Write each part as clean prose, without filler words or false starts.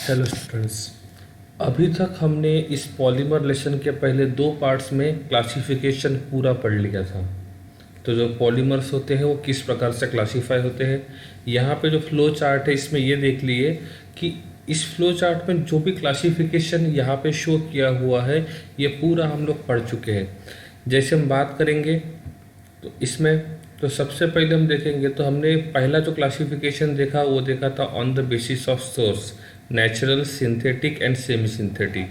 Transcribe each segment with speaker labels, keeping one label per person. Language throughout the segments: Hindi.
Speaker 1: Hello students. अभी तक हमने इस पॉलीमर लेसन के पहले दो पार्ट्स में क्लासिफिकेशन पूरा पढ़ लिया था। तो जो पॉलीमर्स होते हैं वो किस प्रकार से क्लासीफाई होते हैं, यहाँ पे जो फ्लो चार्ट है इसमें ये देख लिए कि इस फ्लो चार्ट में जो भी क्लासिफिकेशन यहाँ पे शो किया हुआ है ये पूरा हम लोग पढ़ चुके हैं। जैसे हम बात करेंगे तो इसमें तो सबसे पहले हम देखेंगे तो हमने पहला जो क्लासिफिकेशन देखा वो देखा था on the basis of source, natural, synthetic and semi synthetic.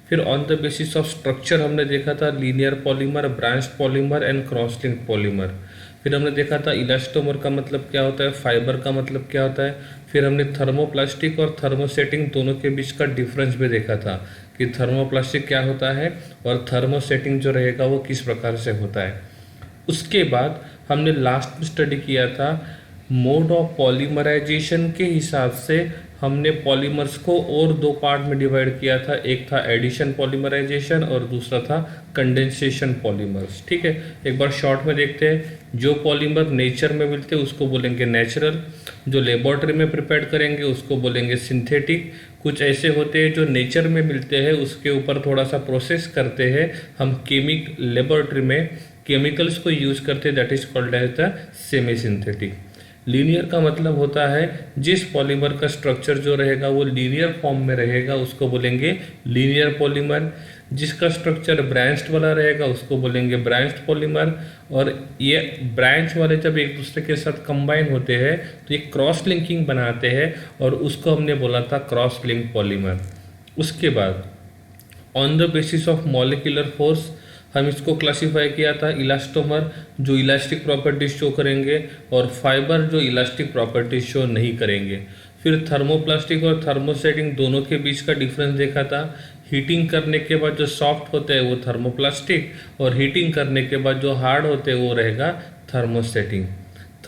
Speaker 1: फिर on the basis of structure हमने देखा था linear polymer, branch polymer and cross link polymer. फिर हमने देखा था इलास्टोमर का मतलब क्या होता है, फाइबर का मतलब क्या होता है। फिर हमने थर्मोप्लास्टिक और थर्मोसेटिंग दोनों के बीच का डिफरेंस भी देखा था कि थर्मोप्लास्टिक क्या होता है और थर्मोसेटिंग जो रहेगा वो किस प्रकार से होता है। उसके बाद हमने लास्ट में स्टडी किया था मोड ऑफ पॉलीमराइजेशन के हिसाब से हमने पॉलीमर्स को और दो पार्ट में डिवाइड किया था। एक था एडिशन पॉलीमराइजेशन और दूसरा था कंडेंसेशन पॉलीमर्स। ठीक है, एक बार शॉर्ट में देखते हैं। जो पॉलीमर नेचर में मिलते हैं उसको बोलेंगे नेचुरल, जो लेबोरेटरी में प्रिपेयर करेंगे उसको बोलेंगे सिंथेटिक। कुछ ऐसे होते हैं जो नेचर में मिलते हैं उसके ऊपर थोड़ा सा प्रोसेस करते हैं हम लेबोरेटरी में केमिकल्स को यूज करते हैं, that is called as the semi synthetic. Linear का मतलब होता है जिस पॉलीमर का स्ट्रक्चर जो रहेगा वो लीनियर फॉर्म में रहेगा उसको बोलेंगे लीनियर पॉलीमर। जिसका स्ट्रक्चर ब्रांच्ड वाला रहेगा उसको बोलेंगे ब्रांच्ड पॉलीमर। और ये ब्रांच वाले जब एक दूसरे के साथ कंबाइन होते हैं तो ये क्रॉस लिंकिंग बनाते हैं और उसको हमने बोला था क्रॉस लिंक पॉलीमर। उसके बाद on the basis of molecular force हम इसको क्लासिफाई किया था इलास्टोमर जो इलास्टिक प्रॉपर्टीज शो करेंगे और फाइबर जो इलास्टिक प्रॉपर्टीज शो नहीं करेंगे। फिर थर्मोप्लास्टिक और थर्मोसेटिंग दोनों के बीच का डिफरेंस देखा था। हीटिंग करने के बाद जो सॉफ्ट होते हैं वो थर्मोप्लास्टिक और हीटिंग करने के बाद जो हार्ड होते हैं वो रहेगा थर्मोसेटिंग।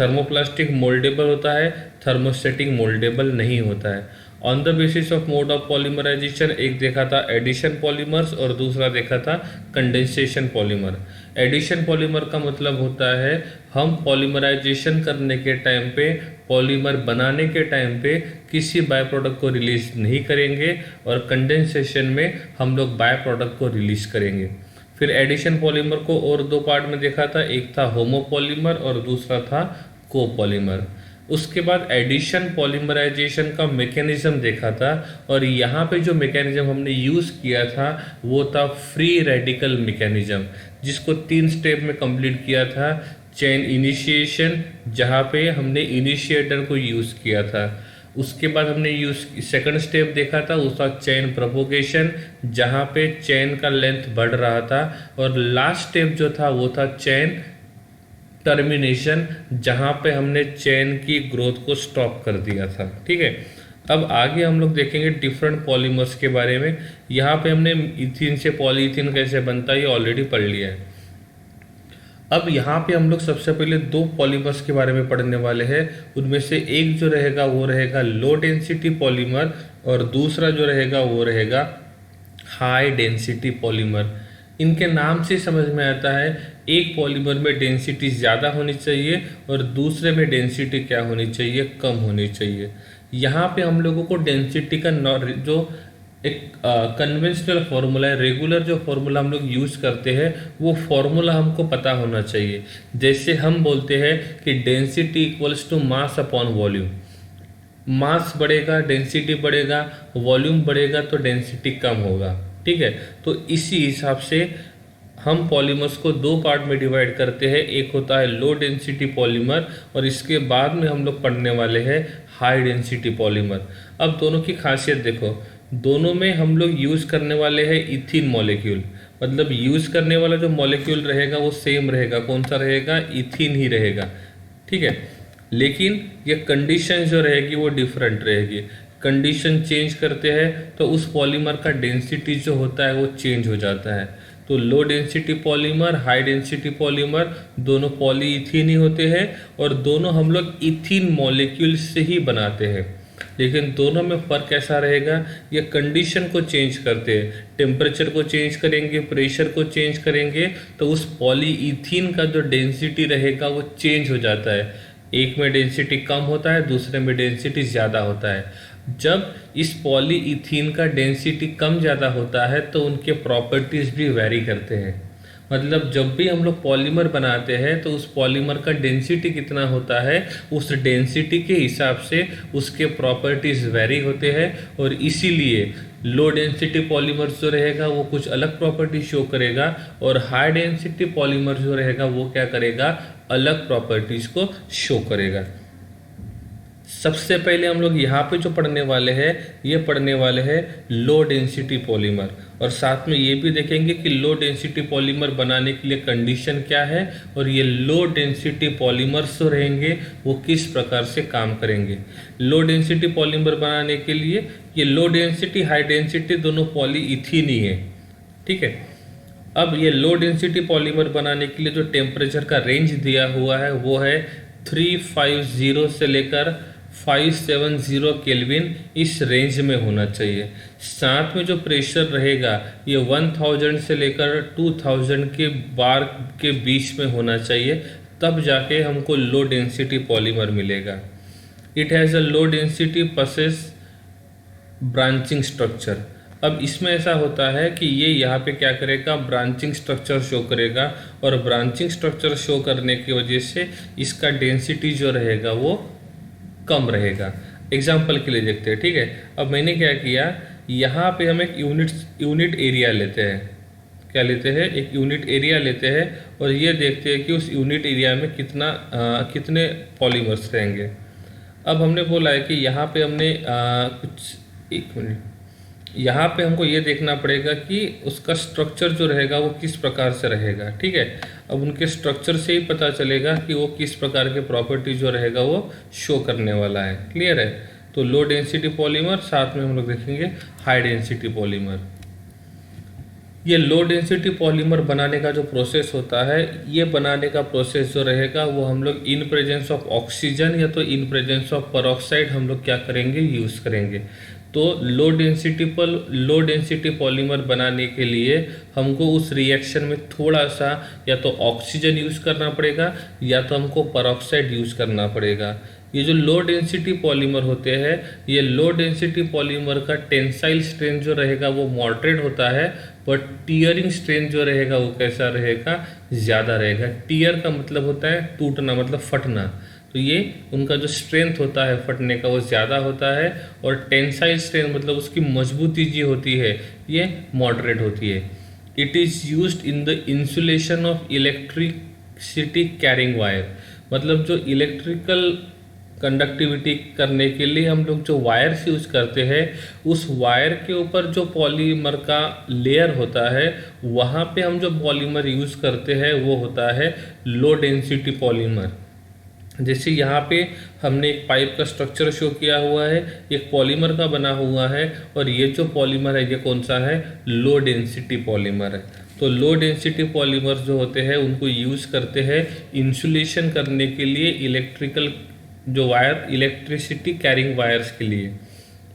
Speaker 1: थर्मोप्लास्टिक मोल्डेबल होता है, थर्मोसेटिंग मोल्डेबल नहीं होता है। On the basis of mode of polymerisation एक देखा था एडिशन पॉलीमर्स और दूसरा देखा था कंडेंसेशन पॉलीमर। एडिशन पॉलीमर का मतलब होता है हम पॉलीमराइजेशन करने के टाइम पे, पॉलीमर बनाने के टाइम पे किसी बाय प्रोडक्ट को रिलीज नहीं करेंगे और कंडेंसेशन में हम लोग बाय प्रोडक्ट को रिलीज करेंगे। फिर एडिशन पॉलीमर को और दो पार्ट में देखा था, एक था होमोपॉलीमर और दूसरा था कोपॉलीमर। उसके बाद एडिशन पॉलीमराइजेशन का मैकेनिज्म देखा था और यहाँ पे जो मैकेनिज्म हमने यूज़ किया था वो था फ्री रेडिकल मैकेनिज्म, जिसको 3 स्टेप में कंप्लीट किया था। चेन इनिशिएशन जहाँ पे हमने इनिशिएटर को यूज़ किया था। उसके बाद हमने सेकंड स्टेप देखा था उसका चेन प्रोपोगेशन जहाँ पे चेन का लेंथ बढ़ रहा था। और लास्ट स्टेप जो था वो था चेन टर्मिनेशन जहाँ पे हमने चेन की ग्रोथ को स्टॉप कर दिया था। ठीक है, अब आगे हम लोग देखेंगे डिफरेंट पॉलीमर्स के बारे में। यहाँ पे हमने इथिन से पॉलीइथिन कैसे बनता है ये ऑलरेडी पढ़ लिया है। अब यहाँ पे हम लोग सबसे पहले दो पॉलीमर्स के बारे में पढ़ने वाले हैं। उनमें से एक जो रहेगा वो रहेगा लो डेंसिटी पॉलीमर और दूसरा जो रहेगा वो रहेगा हाई डेंसिटी पॉलीमर। इनके नाम से समझ में आता है एक पॉलीमर में डेंसिटी ज़्यादा होनी चाहिए और दूसरे में डेंसिटी क्या होनी चाहिए, कम होनी चाहिए। यहाँ पे हम लोगों को डेंसिटी का जो एक कन्वेंशनल फार्मूला है, रेगुलर जो फार्मूला हम लोग यूज़ करते हैं वो फार्मूला हमको पता होना चाहिए। जैसे हम बोलते हैं कि density equals to mass upon volume. Mass बढ़ेगा डेंसिटी बढ़ेगा, वॉल्यूम बढ़ेगा तो डेंसिटी कम होगा। ठीक है, तो इसी हिसाब से हम पॉलीमर्स को दो पार्ट में डिवाइड करते हैं। एक होता है लो डेंसिटी पॉलीमर और इसके बाद में हम लोग पढ़ने वाले हैं हाई डेंसिटी पॉलीमर। अब दोनों की खासियत देखो, दोनों में हम लोग यूज़ करने वाले हैं इथिन मॉलिक्यूल। मतलब यूज़ करने वाला जो मॉलिक्यूल रहेगा वो सेम रहेगा। कौन सा रहेगा? इथिन ही रहेगा। ठीक है, लेकिन ये कंडीशन जो रहेगी वो डिफरेंट रहेगी। कंडीशन चेंज करते हैं तो उस पॉलीमर का डेंसिटी जो होता है वो चेंज हो जाता है। तो low density polymer, high density polymer दोनों पॉलीइथिन ही होते हैं और दोनों हम लोग इथिन मॉलिक्यूल से ही बनाते हैं। लेकिन दोनों में फ़र्क ऐसा रहेगा, ये कंडीशन को चेंज करते हैं। टेम्परेचर को चेंज करेंगे, प्रेशर को चेंज करेंगे तो उस पॉलीइथिन का जो डेंसिटी रहेगा वो चेंज हो जाता है। एक में डेंसिटी कम होता है, दूसरे में डेंसिटी ज़्यादा होता है। जब इस पॉलीइथीन का डेंसिटी कम ज़्यादा होता है तो उनके प्रॉपर्टीज़ भी वैरी करते हैं। मतलब जब भी हम लोग पॉलीमर बनाते हैं तो उस पॉलीमर का डेंसिटी कितना होता है, उस डेंसिटी के हिसाब से उसके प्रॉपर्टीज़ वेरी होते हैं, और इसीलिए लो डेंसिटी पॉलीमर जो रहेगा वो कुछ अलग प्रॉपर्टी शो करेगा, और हाई डेंसिटी पॉलीमर जो रहेगा वो क्या करेगा, अलग प्रॉपर्टीज़ को शो करेगा। सबसे पहले हम लोग यहाँ पे जो पढ़ने वाले हैं, ये पढ़ने वाले हैं लो डेंसिटी पॉलीमर, और साथ में ये भी देखेंगे कि लो डेंसिटी पॉलीमर बनाने के लिए कंडीशन क्या है, और ये लो डेंसिटी पॉलीमर्स जो रहेंगे वो किस प्रकार से काम करेंगे। लो डेंसिटी पॉलीमर बनाने के लिए ये लो डेंसिटी हाई डेंसिटी दोनों पॉलीइथीन ही है, ठीक है। अब ये लो डेंसिटी पॉलीमर बनाने के लिए जो टेम्परेचर का रेंज दिया हुआ है वो है 350 से लेकर 570 केल्विन, इस रेंज में होना चाहिए। साथ में जो प्रेशर रहेगा ये 1000 से लेकर 2000 के बार के बीच में होना चाहिए, तब जाके हमको लो डेंसिटी पॉलीमर मिलेगा। It has a low density possess branching structure. अब इसमें ऐसा होता है कि ये यहाँ पे क्या करेगा, ब्रांचिंग स्ट्रक्चर शो करेगा, और ब्रांचिंग स्ट्रक्चर शो करने की वजह से इसका डेंसिटी जो रहेगा वो कम रहेगा। एग्जाम्पल के लिए देखते हैं, ठीक है। अब मैंने क्या किया, यहाँ पे हम एक यूनिट एरिया लेते हैं। क्या लेते हैं, एक यूनिट एरिया लेते हैं, और ये देखते हैं कि उस यूनिट एरिया में कितने पॉलीमर्स रहेंगे। अब हमने बोला है कि यहाँ पे हमने एक मिनट, यहाँ पे हमको ये देखना पड़ेगा कि उसका स्ट्रक्चर जो रहेगा वो किस प्रकार से रहेगा, ठीक है। अब उनके स्ट्रक्चर से ही पता चलेगा कि वो किस प्रकार के प्रॉपर्टी जो रहेगा वो शो करने वाला है। क्लियर है। तो लो डेंसिटी पॉलीमर, साथ में हम लोग देखेंगे हाई डेंसिटी पॉलीमर। ये लो डेंसिटी पॉलीमर बनाने का जो प्रोसेस होता है, ये बनाने का प्रोसेस जो रहेगा वो हम लोग इन प्रेजेंस ऑफ ऑक्सीजन या तो इन प्रेजेंस ऑफ पेरोक्साइड हम लोग क्या करेंगे, यूज़ करेंगे। तो लो डेंसिटी पॉलीमर बनाने के लिए हमको उस रिएक्शन में थोड़ा सा या तो ऑक्सीजन यूज़ करना पड़ेगा या तो हमको पेरोक्साइड यूज़ करना पड़ेगा। ये जो लो डेंसिटी पॉलीमर होते हैं, ये लो डेंसिटी पॉलीमर का टेंसाइल स्ट्रेंथ जो रहेगा वो मॉडरेट होता है, पर टीयरिंग स्ट्रेंथ जो रहेगा वो कैसा रहेगा, ज़्यादा रहेगा। टीयर का मतलब होता है टूटना, मतलब फटना। तो ये उनका जो स्ट्रेंथ होता है फटने का वो ज़्यादा होता है, और टेंसाइल स्ट्रेंथ मतलब उसकी मजबूती जो होती है ये मॉडरेट होती है। It is used in the insulation of electricity carrying wire. मतलब जो इलेक्ट्रिकल कंडक्टिविटी करने के लिए हम लोग जो वायर्स यूज़ करते हैं, उस वायर के ऊपर जो पॉलीमर का लेयर होता है वहाँ पे हम जो पॉलीमर यूज़ करते हैं वो होता है लो डेंसिटी पॉलीमर। जैसे यहाँ पे हमने एक पाइप का स्ट्रक्चर शो किया हुआ है, एक पॉलीमर का बना हुआ है, और ये जो पॉलीमर है ये कौन सा है, लो डेंसिटी पॉलीमर है। तो लो डेंसिटी पॉलीमर जो होते हैं उनको यूज़ करते हैं इंसुलेशन करने के लिए, इलेक्ट्रिकल जो वायर, इलेक्ट्रिसिटी कैरिंग वायर्स के लिए।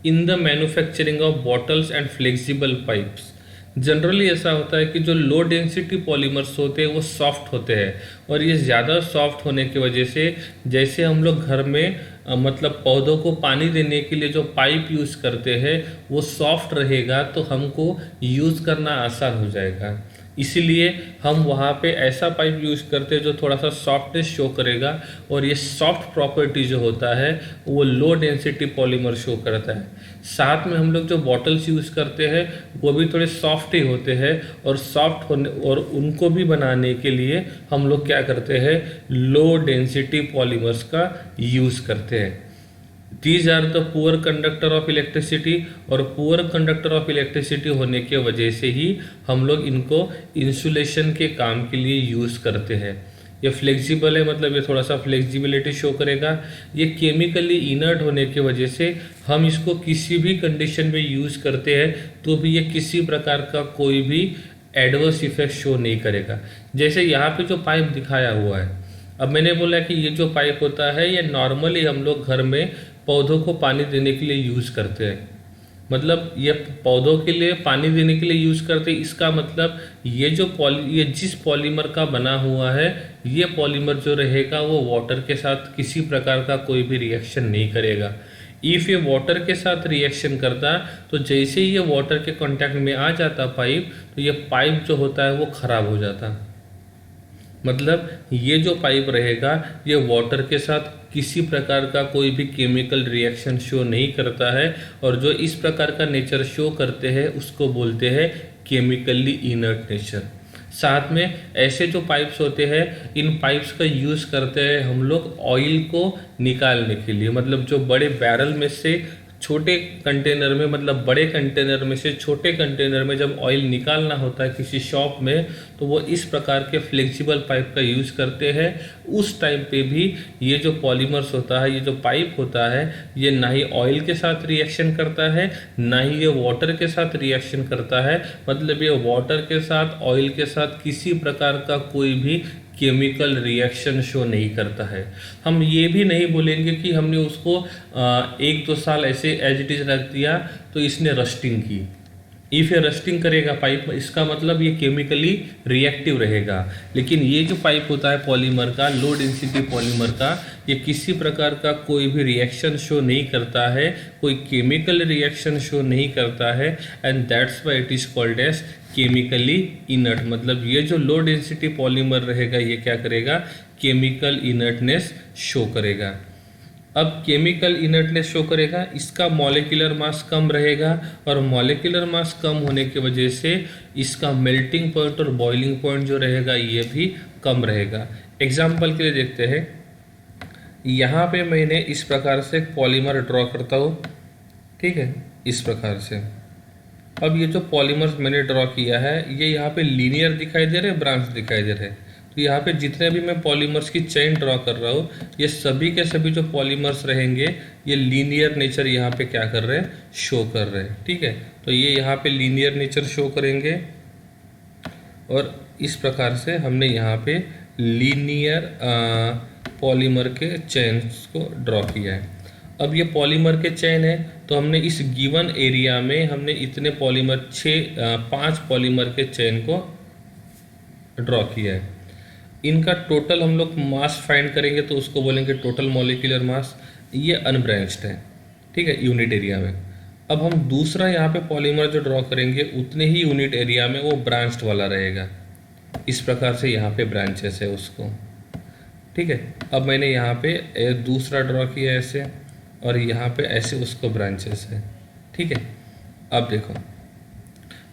Speaker 1: In the manufacturing of bottles and flexible pipes, generally ऐसा होता है कि जो लो डेंसिटी पॉलीमर्स होते हैं वो सॉफ्ट होते हैं, और ये ज़्यादा सॉफ्ट होने की वजह से जैसे हम लोग घर में मतलब पौधों को पानी देने के लिए जो पाइप यूज़ करते हैं वो सॉफ्ट रहेगा, तो हमको यूज़ करना आसान हो जाएगा। इसीलिए हम वहाँ पे ऐसा पाइप यूज़ करते हैं जो थोड़ा सा सॉफ्टनेस शो करेगा, और ये सॉफ्ट प्रॉपर्टी जो होता है वो लो डेंसिटी पॉलीमर शो करता है। साथ में हम लोग जो बॉटल्स यूज़ करते हैं वो भी थोड़े सॉफ्ट ही होते हैं, और सॉफ्ट होने और उनको भी बनाने के लिए हम लोग क्या करते हैं, लो डेंसिटी पॉलीमर्स का यूज़ करते हैं। These are the poor conductor of electricity, और पुअर कंडक्टर ऑफ इलेक्ट्रिसिटी होने के वजह से ही हम लोग इनको इंसुलेशन के काम के लिए यूज़ करते हैं। ये फ्लेक्सिबल है, मतलब ये थोड़ा सा फ्लेक्सिबिलिटी शो करेगा। ये केमिकली इनर्ट होने की वजह से हम इसको किसी भी कंडीशन में यूज़ करते हैं तो भी ये किसी प्रकार का कोई भी एडवर्स इफेक्ट शो नहीं करेगा। जैसे यहाँ पे जो पाइप दिखाया हुआ है, अब मैंने बोला कि ये जो पाइप होता है ये नॉर्मली हम लोग घर में पौधों को पानी देने के लिए यूज़ करते हैं। मतलब ये पौधों के लिए पानी देने के लिए यूज़ करते हैं, इसका मतलब ये जिस पॉलीमर का बना हुआ है ये पॉलीमर जो रहेगा वो वाटर के साथ किसी प्रकार का कोई भी रिएक्शन नहीं करेगा। इफ़ ये वाटर के साथ रिएक्शन करता तो जैसे ही ये वाटर के कांटेक्ट में आ जाता पाइप, तो ये पाइप जो होता है वो खराब हो जाता। मतलब ये जो पाइप रहेगा ये वाटर के साथ किसी प्रकार का कोई भी केमिकल रिएक्शन शो नहीं करता है, और जो इस प्रकार का नेचर शो करते हैं उसको बोलते हैं केमिकली इनर्ट नेचर। साथ में ऐसे जो पाइप्स होते हैं, इन पाइप्स का यूज़ करते हैं हम लोग ऑयल को निकालने के लिए। मतलब जो बड़े बैरल में से छोटे कंटेनर में, मतलब बड़े कंटेनर में से छोटे कंटेनर में जब ऑयल निकालना होता है किसी शॉप में, तो वो इस प्रकार के फ्लेक्सिबल पाइप का यूज़ करते हैं। उस टाइम पे भी ये जो पॉलीमर्स होता है, ये जो पाइप होता है, ये ना ही ऑयल के साथ रिएक्शन करता है, ना ही ये वाटर के साथ रिएक्शन करता है। मतलब ये वाटर के साथ, ऑयल के साथ किसी प्रकार का कोई भी केमिकल रिएक्शन शो नहीं करता है। हम ये भी नहीं बोलेंगे कि हमने उसको 1-2 साल ऐसे एज इट इज़ रख दिया तो इसने रस्टिंग की। इफ़ ये रस्टिंग करेगा पाइप, इसका मतलब ये केमिकली रिएक्टिव रहेगा। लेकिन ये जो पाइप होता है पॉलीमर का, लो डेंसिटी पॉलीमर का, ये किसी प्रकार का कोई भी रिएक्शन शो नहीं करता है, कोई केमिकल रिएक्शन शो नहीं करता है, and that's why it is called as chemically inert. मतलब ये जो लो डेंसिटी पॉलीमर रहेगा ये क्या करेगा, केमिकल इनर्टनेस शो करेगा। अब केमिकल इनर्टनेस शो करेगा, इसका मॉलिक्यूलर मास कम रहेगा, और मॉलिक्यूलर मास कम होने की वजह से इसका मेल्टिंग पॉइंट और बॉइलिंग पॉइंट जो रहेगा ये भी कम रहेगा। एग्जाम्पल के लिए देखते हैं, यहाँ पे मैंने इस प्रकार से एक पॉलीमर ड्रॉ करता हूँ, ठीक है, इस प्रकार से। अब ये जो पॉलीमर्स मैंने ड्रॉ किया है ये यहाँ पे लीनियर दिखाई दे रहे हैं, ब्रांच दिखाई दे रहे हैं। तो यहाँ पे जितने भी मैं पॉलीमर्स की चेन ड्रॉ कर रहा हूँ, ये सभी के सभी जो पॉलीमर्स रहेंगे ये लीनियर नेचर यहाँ पे क्या कर रहे हैं, शो कर रहे हैं। ठीक है, तो ये यहाँ पे लीनियर नेचर शो करेंगे, और इस प्रकार से हमने यहाँ पे लीनियर पॉलीमर के चेन्स को ड्रॉ किया है। अब ये पॉलीमर के चेन है, तो हमने इस गिवन एरिया में हमने इतने पॉलीमर 5 पॉलीमर के चेन को ड्रॉ किया है। इनका टोटल हम लोग मास फाइंड करेंगे तो उसको बोलेंगे टोटल मॉलिक्यूलर मास। ये अनब्रांच्ड है, ठीक है, यूनिट एरिया में। अब हम दूसरा यहाँ पे पॉलीमर जो ड्रॉ करेंगे उतने ही यूनिट एरिया में वो ब्रांच्ड वाला रहेगा। इस प्रकार से यहाँ पे ब्रांचेस है उसको, ठीक है। अब मैंने यहाँ पे दूसरा ड्रॉ किया ऐसे, और यहाँ पे ऐसे उसको ब्रांचेस है, ठीक है। अब देखो,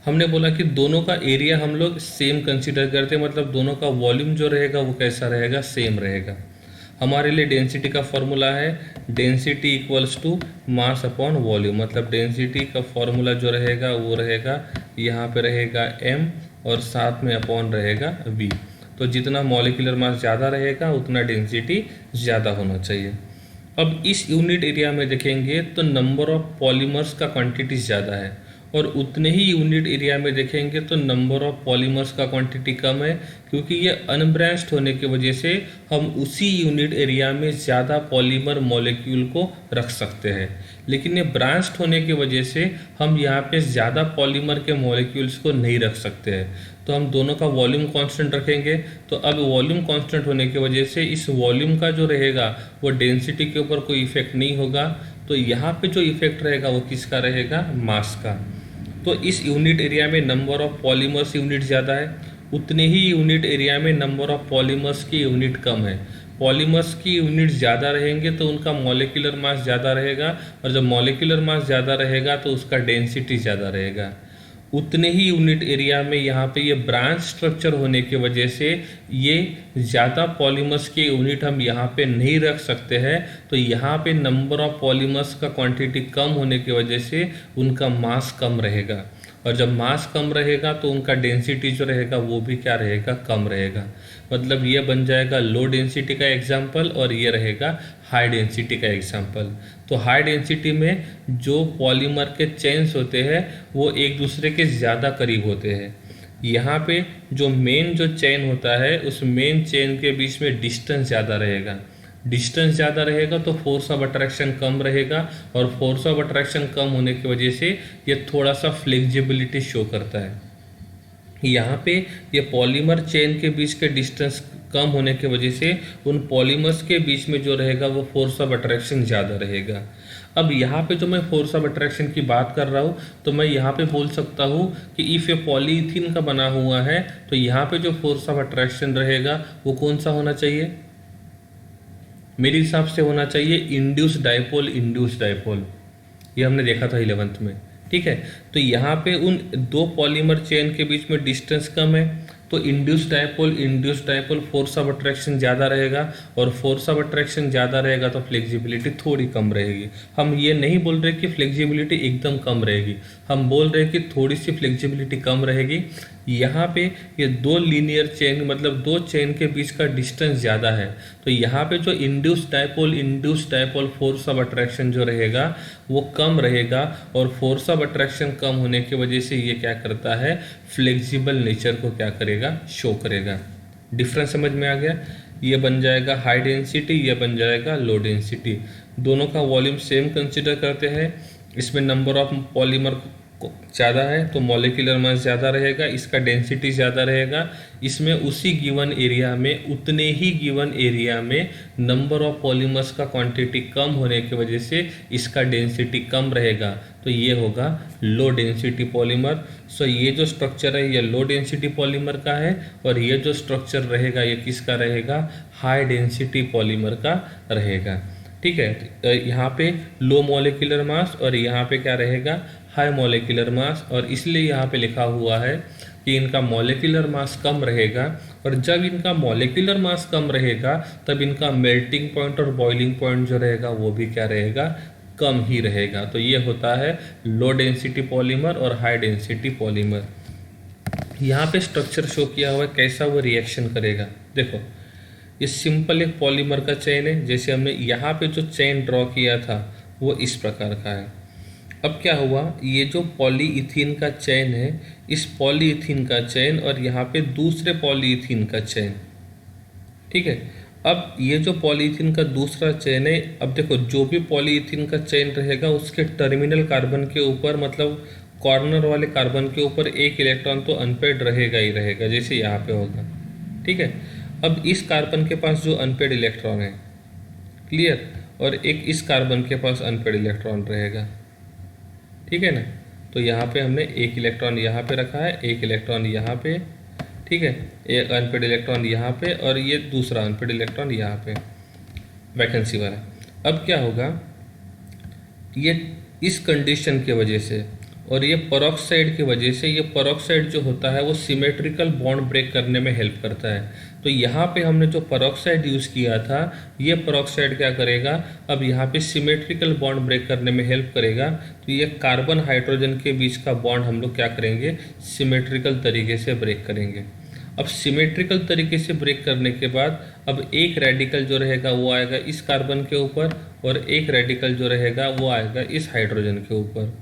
Speaker 1: हमने बोला कि दोनों का एरिया हम लोग सेम कंसीडर करते हैं, मतलब दोनों का वॉल्यूम जो रहेगा वो कैसा रहेगा, सेम रहेगा। हमारे लिए डेंसिटी का फॉर्मूला है density equals to mass upon volume. मतलब डेंसिटी का फॉर्मूला जो रहेगा वो रहेगा, यहाँ पे रहेगा m और साथ में अपॉन रहेगा v। तो जितना मॉलिक्यूलर मास ज़्यादा रहेगा उतना डेंसिटी ज़्यादा होना चाहिए। अब इस यूनिट एरिया में देखेंगे तो नंबर ऑफ पॉलीमर्स का क्वांटिटी ज़्यादा है, और उतने ही यूनिट एरिया में देखेंगे तो नंबर ऑफ पॉलीमर्स का क्वांटिटी कम है, क्योंकि ये अनब्रांच्ड होने की वजह से हम उसी यूनिट एरिया में ज़्यादा पॉलीमर मॉलिक्यूल को रख सकते हैं। लेकिन ये ब्रांच्ड होने की वजह से हम यहाँ पे ज़्यादा पॉलीमर के मॉलिक्यूल्स को नहीं रख सकते हैं। तो हम दोनों का वॉल्यूम कांस्टेंट रखेंगे। तो अब वॉल्यूम कांस्टेंट होने की वजह से इस वॉल्यूम का जो रहेगा वो डेंसिटी के ऊपर कोई इफेक्ट नहीं होगा। तो यहाँ पे जो इफेक्ट रहेगा वो किसका रहेगा, मास का। तो इस यूनिट एरिया में नंबर ऑफ पॉलीमर्स यूनिट ज़्यादा है, उतने ही यूनिट एरिया में नंबर ऑफ पॉलीमर्स की यूनिट कम है। पॉलीमर्स की यूनिट ज़्यादा रहेंगे तो उनका मॉलिक्यूलर मास ज़्यादा रहेगा, और जब मॉलिक्यूलर मास ज़्यादा रहेगा तो उसका डेंसिटी ज़्यादा रहेगा। उतने ही यूनिट एरिया में यहाँ पे ये ब्रांच स्ट्रक्चर होने की वजह से ये ज़्यादा पॉलीमर्स के यूनिट हम यहाँ पे नहीं रख सकते हैं। तो यहाँ पे नंबर ऑफ पॉलीमर्स का क्वांटिटी कम होने की वजह से उनका मास कम रहेगा, और जब मास कम रहेगा तो उनका डेंसिटी जो रहेगा वो भी क्या रहेगा, कम रहेगा। मतलब ये बन जाएगा लो डेंसिटी का एग्जाम्पल, और ये रहेगा हाई डेंसिटी का एग्जाम्पल। तो हाई डेंसिटी में जो पॉलीमर के चेन्स होते हैं वो एक दूसरे के ज़्यादा करीब होते हैं। यहाँ पे जो मेन जो चेन होता है उस मेन चेन के बीच में डिस्टेंस ज़्यादा रहेगा। डिस्टेंस ज़्यादा रहेगा तो फोर्स ऑफ अट्रैक्शन कम रहेगा, और फोर्स ऑफ अट्रैक्शन कम होने की वजह से ये थोड़ा सा फ्लेक्सिबिलिटी शो करता है। यहाँ पे ये पॉलीमर चेन के बीच के डिस्टेंस कम होने की वजह से उन पॉलीमर्स के बीच में जो रहेगा वो फोर्स ऑफ अट्रैक्शन ज़्यादा रहेगा। अब यहाँ पे जो मैं फोर्स ऑफ अट्रैक्शन की बात कर रहा हूँ तो मैं यहाँ पे बोल सकता हूँ कि इफ़ ये पॉलीथीन का बना हुआ है तो यहाँ पे जो फोर्स ऑफ अट्रैक्शन रहेगा वो कौन सा होना चाहिए? मेरे हिसाब से होना चाहिए इंड्यूस्ड डाइपोल, इंड्यूस्ड डाइपोल। ये हमने देखा था 11th में, ठीक है। तो यहाँ पे उन दो पॉलीमर चेन के बीच में डिस्टेंस कम है, तो induced dipole force of attraction ज़्यादा रहेगा, और फोर्स ऑफ अट्रैक्शन ज़्यादा रहेगा तो फ्लेक्सिबिलिटी थोड़ी कम रहेगी। हम ये नहीं बोल रहे कि फ्लेक्सिबिलिटी एकदम कम रहेगी, हम बोल रहे कि थोड़ी सी फ्लेक्सिबिलिटी कम रहेगी। यहाँ पे ये दो लीनियर चेन मतलब दो चेन के बीच का डिस्टेंस ज़्यादा है, तो यहाँ पे जो induced dipole force of attraction जो रहेगा वो कम रहेगा, और फोर्स ऑफ अट्रैक्शन कम होने की वजह से ये क्या करता है, फ्लेक्सिबल नेचर को क्या करेगा, शो करेगा। डिफरेंस समझ में आ गया? ये बन जाएगा हाई डेंसिटी, ये बन जाएगा लो डेंसिटी। दोनों का वॉल्यूम सेम कंसिडर करते हैं, इसमें नंबर ऑफ पॉलीमर ज़्यादा है तो मॉलिक्यूलर मास ज़्यादा रहेगा, इसका डेंसिटी ज़्यादा रहेगा। इसमें उसी गिवन एरिया में उतने ही गिवन एरिया में नंबर ऑफ पॉलीमर्स का क्वांटिटी कम होने की वजह से इसका डेंसिटी कम रहेगा, तो ये होगा लो डेंसिटी पॉलीमर। सो ये जो स्ट्रक्चर है ये लो डेंसिटी पॉलीमर का है, और ये जो स्ट्रक्चर रहेगा ये किसका रहेगा, हाई डेंसिटी पॉलीमर का रहेगा, ठीक है। यहाँ पे लो मॉलिक्यूलर मास और यहाँ पे क्या रहेगा, हाई मॉलिक्यूलर मास, और इसलिए यहाँ पे लिखा हुआ है कि इनका मॉलिक्यूलर मास कम रहेगा, और जब इनका मॉलिक्यूलर मास कम रहेगा तब इनका मेल्टिंग पॉइंट और बॉइलिंग पॉइंट जो रहेगा वो भी क्या रहेगा, कम ही रहेगा। तो ये होता है लो डेंसिटी पॉलीमर और हाई डेंसिटी पॉलीमर। यहाँ पे स्ट्रक्चर शो किया हुआ है, कैसा वो रिएक्शन करेगा। देखो ये सिंपल एक पॉलीमर का चेन है, जैसे हमने यहाँ पे जो चेन ड्रॉ किया था वो इस प्रकार का है। अब क्या हुआ, ये जो पॉलीइथीन का चेन है, इस पॉलीइथीन का चेन और यहाँ पे दूसरे पॉलीइथीन का चेन, ठीक है। अब ये जो पॉलीइथीन का दूसरा चेन है, अब देखो जो भी पॉलीइथीन का चेन रहेगा उसके टर्मिनल कार्बन के ऊपर मतलब कॉर्नर वाले कार्बन के ऊपर एक इलेक्ट्रॉन तो अनपेड रहेगा ही रहेगा, जैसे यहाँ पे होगा, ठीक है। अब इस कार्बन के पास जो अनपेड इलेक्ट्रॉन है, क्लियर, और एक इस कार्बन के पास अनपेड इलेक्ट्रॉन रहेगा, ठीक है ना। तो यहाँ पे हमने एक इलेक्ट्रॉन यहाँ पे रखा है, एक इलेक्ट्रॉन यहाँ पे, ठीक है, एक अनपेड इलेक्ट्रॉन यहाँ पे, और ये दूसरा अनपेड इलेक्ट्रॉन यहाँ पे वैकेंसी वाला। अब क्या होगा, ये इस कंडीशन की वजह से और ये पेरोक्साइड की वजह से, ये पेरोक्साइड जो होता है वो सिमेट्रिकल बॉन्ड ब्रेक करने में हेल्प करता है। तो यहाँ पे हमने जो पेरोक्साइड यूज़ किया था, ये पेरोक्साइड क्या करेगा, अब यहाँ पे सिमेट्रिकल बॉन्ड ब्रेक करने में हेल्प करेगा। तो ये कार्बन हाइड्रोजन के बीच का बॉन्ड हम लोग क्या करेंगे, सिमेट्रिकल तरीके से ब्रेक करेंगे। अब सिमेट्रिकल तरीके से ब्रेक करने के बाद अब एक रेडिकल जो रहेगा वो आएगा इस कार्बन के ऊपर, और एक रेडिकल जो रहेगा वो आएगा इस हाइड्रोजन के ऊपर।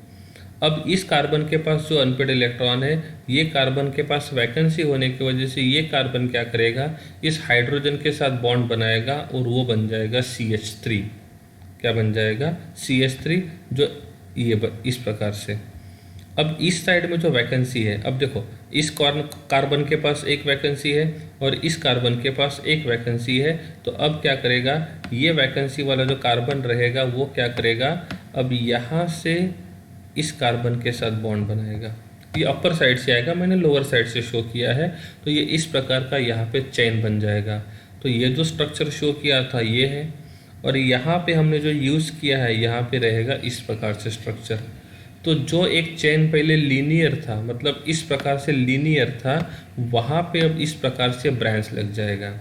Speaker 1: अब इस कार्बन के पास जो अनपेड इलेक्ट्रॉन है, ये कार्बन के पास वैकेंसी होने की वजह से ये कार्बन क्या करेगा, इस हाइड्रोजन के साथ बॉन्ड बनाएगा और वो बन जाएगा CH3। क्या बन जाएगा, CH3, जो ये इस प्रकार से। अब इस साइड में जो वैकेंसी है, अब देखो इस कार्बन के पास एक वैकेंसी है और इस कार्बन के पास एक वैकेंसी है, तो अब क्या करेगा, ये वैकेंसी वाला जो कार्बन रहेगा वो क्या करेगा, अब यहाँ से इस कार्बन के साथ बॉन्ड बनाएगा। ये अपर साइड से आएगा, मैंने लोअर साइड से शो किया है, तो ये इस प्रकार का यहाँ पे चेन बन जाएगा। तो ये जो स्ट्रक्चर शो किया था ये है, और यहाँ पे हमने जो यूज़ किया है यहाँ पे रहेगा इस प्रकार से स्ट्रक्चर। तो जो एक चेन पहले लीनियर था, मतलब इस प्रकार से लीनियर था, वहाँ पे अब इस प्रकार से ब्रांच लग जाएगा,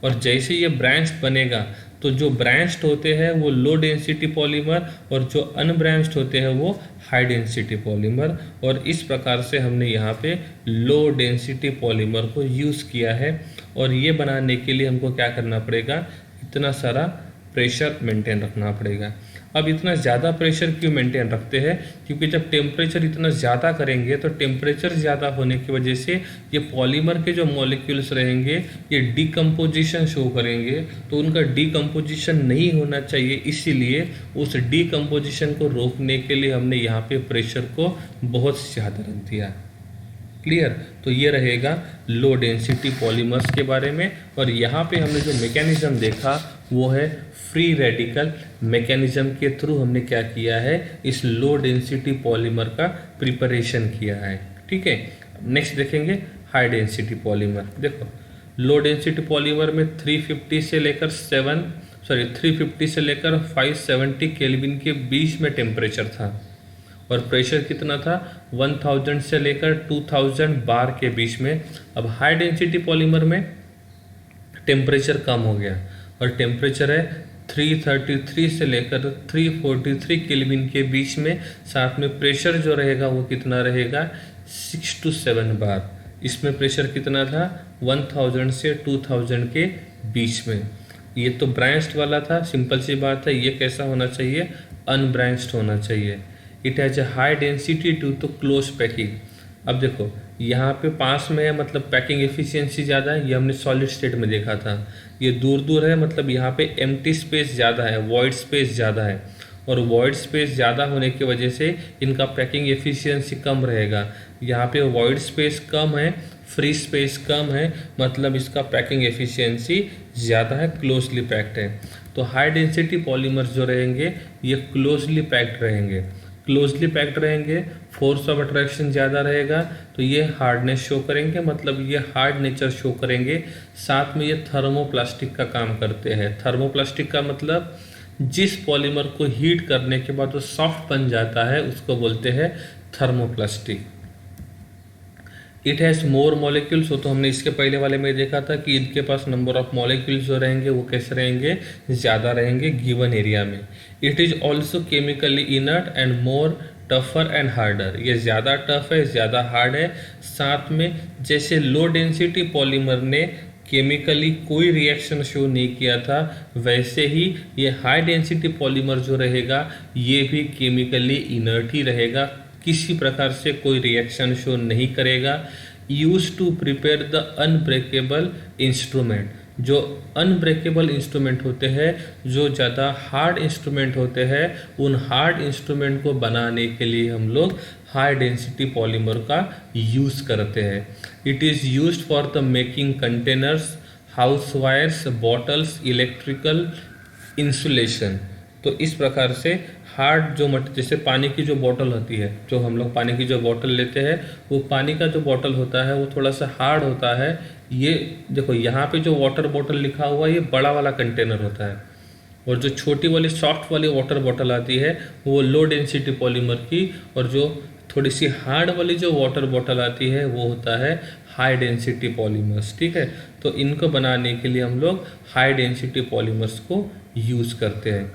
Speaker 1: और जैसे ये ब्रांच बनेगा तो जो ब्रांच्ड होते हैं वो लो डेंसिटी पॉलीमर, और जो अनब्रांच्ड होते हैं वो हाई डेंसिटी पॉलीमर। और इस प्रकार से हमने यहाँ पे लो डेंसिटी पॉलीमर को यूज़ किया है, और ये बनाने के लिए हमको क्या करना पड़ेगा, इतना सारा प्रेशर मेंटेन रखना पड़ेगा। अब इतना ज़्यादा प्रेशर क्यों मेंटेन रखते हैं, क्योंकि जब टेम्परेचर इतना ज़्यादा करेंगे तो टेम्परेचर ज़्यादा होने की वजह से ये पॉलीमर के जो मॉलिक्यूल्स रहेंगे ये डीकम्पोजिशन शो करेंगे, तो उनका डीकम्पोजिशन नहीं होना चाहिए, इसीलिए उस डीकम्पोजिशन को रोकने के लिए हमने यहाँ पे प्रेशर को बहुत ज़्यादा रख दिया। क्लियर। तो ये रहेगा लो डेंसिटी पॉलीमर्स के बारे में। और यहाँ पे हमने जो मैकेनिज्म देखा वो है फ्री रेडिकल मैकेनिज्म के थ्रू हमने क्या किया है, इस लो डेंसिटी पॉलीमर का प्रिपरेशन किया है। ठीक है, नेक्स्ट देखेंगे हाई डेंसिटी पॉलीमर। देखो लो डेंसिटी पॉलीमर में 350 से लेकर 570 केल्विन के बीच में टेम्परेचर था और प्रेशर कितना था 1000 से लेकर 2000 बार के बीच में। अब हाई डेंसिटी पॉलीमर में टेम्परेचर कम हो गया और टेम्परेचर है 333 से लेकर 343 केल्विन के बीच में, साथ में प्रेशर जो रहेगा वो कितना रहेगा 6 to 7 बार। इसमें प्रेशर कितना था 1000 से 2000 के बीच में। ये तो ब्रांच्ड वाला था, सिंपल सी बात है। ये कैसा होना चाहिए, अनब्रांच्ड होना चाहिए। It has a high density due to close packing. अब देखो यहाँ पे पास में है मतलब पैकिंग एफिशिएंसी ज़्यादा है, ये हमने सॉलिड स्टेट में देखा था। ये दूर दूर है मतलब यहाँ पे एम्प्टी स्पेस ज़्यादा है, वॉइड स्पेस ज़्यादा है, और वॉइड स्पेस ज़्यादा होने की वजह से इनका पैकिंग एफिशिएंसी कम रहेगा। यहाँ पे वॉइड स्पेस कम है, फ्री स्पेस कम है, मतलब इसका पैकिंग एफिशिएंसी ज़्यादा है, क्लोजली पैक्ड है। तो हाई डेंसिटी पॉलीमर्स जो रहेंगे ये क्लोजली पैक्ड रहेंगे। क्लोजली पैक्ड रहेंगे, फोर्स ऑफ अट्रैक्शन ज़्यादा रहेगा, तो ये हार्डनेस शो करेंगे, मतलब ये हार्ड नेचर शो करेंगे। साथ में ये थर्मोप्लास्टिक का काम करते हैं। थर्मोप्लास्टिक का मतलब जिस पॉलीमर को हीट करने के बाद वो सॉफ्ट बन जाता है उसको बोलते हैं thermoplastic. It has more molecules, हो तो हमने इसके पहले वाले में देखा था कि इनके पास नंबर ऑफ मॉलिक्यूल्स जो रहेंगे वो कैसे रहेंगे, ज़्यादा रहेंगे गिवन एरिया में। It is also chemically inert and more tougher and harder. ये ज़्यादा टफ है, ज़्यादा हार्ड है। साथ में जैसे लो डेंसिटी पॉलीमर ने केमिकली कोई रिएक्शन शो नहीं किया था, वैसे ही ये हाई डेंसिटी पॉलीमर जो रहेगा ये भी केमिकली इनर्ट ही रहेगा, किसी प्रकार से कोई रिएक्शन शो नहीं करेगा। Use to prepare the unbreakable instrument. जो अनब्रेकेबल इंस्ट्रूमेंट होते हैं, जो ज़्यादा हार्ड इंस्ट्रूमेंट होते हैं, उन हार्ड इंस्ट्रूमेंट को बनाने के लिए हम लोग हाई डेंसिटी पॉलीमर का यूज़ करते हैं। It is used for the making containers, house wires, bottles, electrical insulation. तो इस प्रकार से हार्ड जो जैसे पानी की जो बॉटल होती है, जो हम लोग पानी की जो बॉटल लेते हैं, वो पानी का जो बॉटल होता है वो थोड़ा सा हार्ड होता है। ये देखो यहाँ पे जो वाटर बॉटल लिखा हुआ है ये बड़ा वाला कंटेनर होता है, और जो छोटी वाली सॉफ्ट वाली वाटर बॉटल आती है वो लो डेंसिटी पॉलीमर की, और जो थोड़ी सी हार्ड वाली जो वाटर बॉटल आती है वो होता है हाई डेंसिटी पॉलीमर्स। ठीक है, तो इनको बनाने के लिए हम लोग हाई डेंसिटी पॉलीमर्स को यूज़ करते हैं।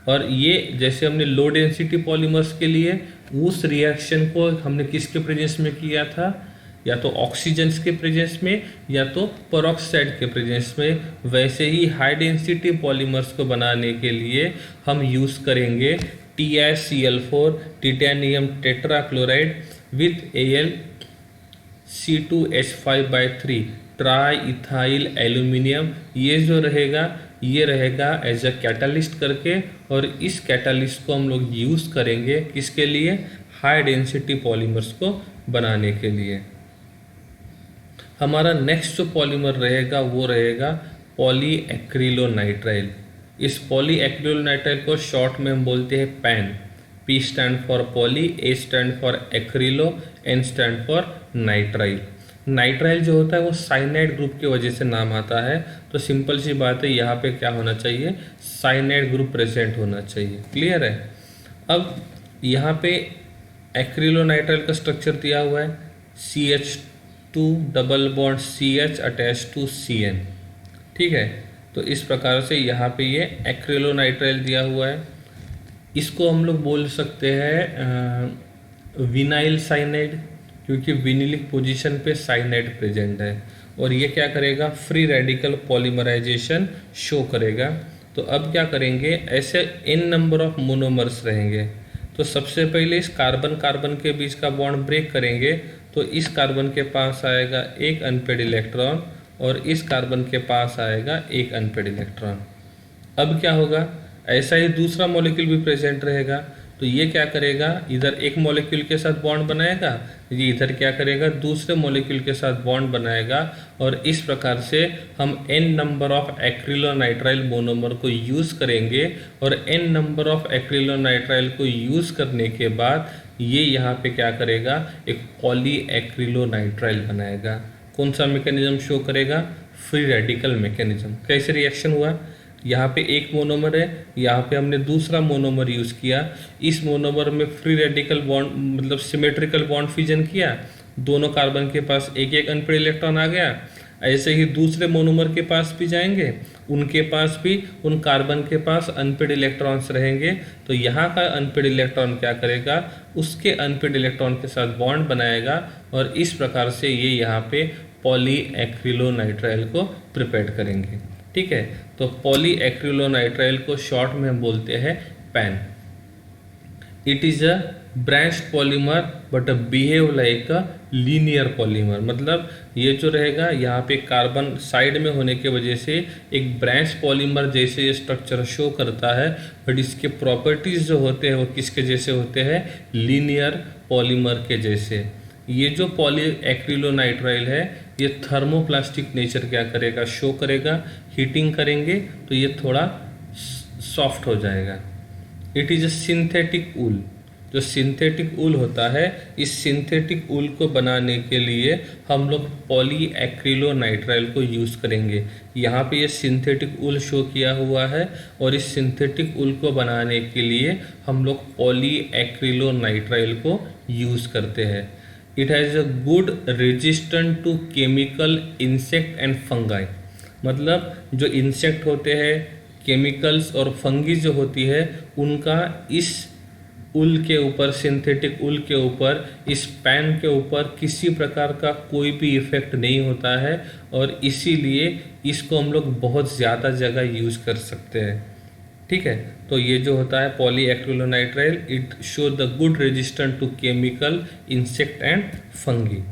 Speaker 1: और ये जैसे हमने लो डेंसिटी पॉलीमर्स के लिए उस रिएक्शन को हमने किसके प्रेजेंस में किया था, या तो ऑक्सीजन के प्रेजेंस में या तो पेरोक्साइड के प्रेजेंस में, वैसे ही हाई डेंसिटी पॉलीमर्स को बनाने के लिए हम यूज़ करेंगे TiCl4 titanium tetrachloride with AlC2H5/3 try ethyl aluminium. ये जो रहेगा ये रहेगा एज अ कैटालिस्ट करके, और इस कैटालिस्ट को हम लोग यूज़ करेंगे किसके लिए, हाई डेंसिटी पॉलीमर्स को बनाने के लिए। हमारा नेक्स्ट जो पॉलीमर रहेगा वो रहेगा पॉलीएक्रिलोनाइट्राइल। इस पॉलीएक्रिलोनाइट्राइल को शॉर्ट में हम बोलते हैं pan. P stand for poly, A stand for acrylo, N stand for nitrile. Nitrile जो होता है वो साइनाइड ग्रुप की वजह से नाम आता है, तो सिंपल सी बात है यहाँ पे क्या होना चाहिए, साइनाइड ग्रुप प्रेजेंट होना चाहिए। क्लियर है। अब यहाँ पे एक्रिलोनाइट्राइल का स्ट्रक्चर दिया हुआ है CH2 double bond CH attach to CN। ठीक है, तो इस प्रकार से यहाँ पे ये एक्रिलोनाइट्राइल दिया हुआ है। इसको हम लोग बोल सकते हैं विनाइल साइनाइड, क्योंकि विनिलिक पोजीशन पे साइनाइड प्रेजेंट है, और ये क्या करेगा, फ्री रेडिकल पॉलीमराइजेशन शो करेगा। तो अब क्या करेंगे, ऐसे n नंबर ऑफ मोनोमर्स रहेंगे, तो सबसे पहले इस कार्बन कार्बन के बीच का बॉन्ड ब्रेक करेंगे, तो इस कार्बन के पास आएगा एक अनपेड इलेक्ट्रॉन और इस कार्बन के पास आएगा एक अनपेड इलेक्ट्रॉन। अब क्या होगा, ऐसा ही दूसरा मॉलिक्यूल भी प्रेजेंट रहेगा, तो ये क्या करेगा, इधर एक मॉलिक्यूल के साथ बॉन्ड बनाएगा, ये इधर क्या करेगा, दूसरे मॉलिक्यूल के साथ बॉन्ड बनाएगा, और इस प्रकार से हम n number of acrylonitrile monomer को यूज़ करेंगे, और n नंबर ऑफ एक्रिलोनाइट्राइल को यूज़ करने के बाद ये यहाँ पे क्या करेगा, एक पॉली एक्रिलोनाइट्राइल बनाएगा। कौन सा मैकेनिज्म शो करेगा, फ्री रेडिकल मैकेनिज्म। कैसे रिएक्शन हुआ, यहाँ पे एक मोनोमर है, यहाँ पे हमने दूसरा मोनोमर यूज़ किया, इस मोनोमर में फ्री रेडिकल बॉन्ड मतलब सिमेट्रिकल बॉन्ड फिजन किया, दोनों कार्बन के पास एक एक अनपेड इलेक्ट्रॉन आ गया। ऐसे ही दूसरे मोनोमर के पास भी जाएंगे, उनके पास भी उन कार्बन के पास अनपेड इलेक्ट्रॉन्स रहेंगे, तो यहाँ का अनपेड इलेक्ट्रॉन क्या करेगा, उसके अनपेड इलेक्ट्रॉन के साथ बॉन्ड बनाएगा, और इस प्रकार से ये यहाँ पे पॉली एक्रिलोनाइट्राइल को प्रिपेयर करेंगे। ठीक है, तो पॉली एक्रिलोनाइट्राइल को शॉर्ट में हम बोलते हैं pan. It is a branched polymer but behave like a linear polymer. मतलब ये जो रहेगा यहाँ पे कार्बन साइड में होने की वजह से एक ब्रांच पॉलीमर जैसे ये स्ट्रक्चर शो करता है, बट इसके प्रॉपर्टीज जो होते हैं वो किसके जैसे होते हैं, लीनियर पॉलीमर के जैसे। ये जो पॉली एक्रिलोनाइट्राइल है ये थर्मोप्लास्टिक नेचर क्या करेगा, शो करेगा। हीटिंग करेंगे तो ये थोड़ा सॉफ्ट हो जाएगा। इट इज अ सिंथेटिक ऊल। जो सिंथेटिक ऊल होता है, इस सिंथेटिक ऊल को बनाने के लिए हम लोग पॉली एक्रिलोनाइट्राइल को यूज़ करेंगे। यहाँ पे ये सिंथेटिक ऊल शो किया हुआ है, और इस सिंथेटिक ऊल को बनाने के लिए हम लोग पॉली एक्रिलोनाइट्राइल को यूज़ करते हैं। It has a good resistant to chemical, insect and fungi. मतलब जो इंसेक्ट होते हैं, केमिकल्स और फंगी जो होती है, उनका इस ऊल के ऊपर, सिंथेटिक ऊल के ऊपर, इस पैन के ऊपर किसी प्रकार का कोई भी इफेक्ट नहीं होता है, और इसीलिए इसको हम लोग बहुत ज़्यादा जगह यूज़ कर सकते हैं। ठीक है, तो ये जो होता है polyacrylonitrile, it show the good resistant to chemical, insect and fungi.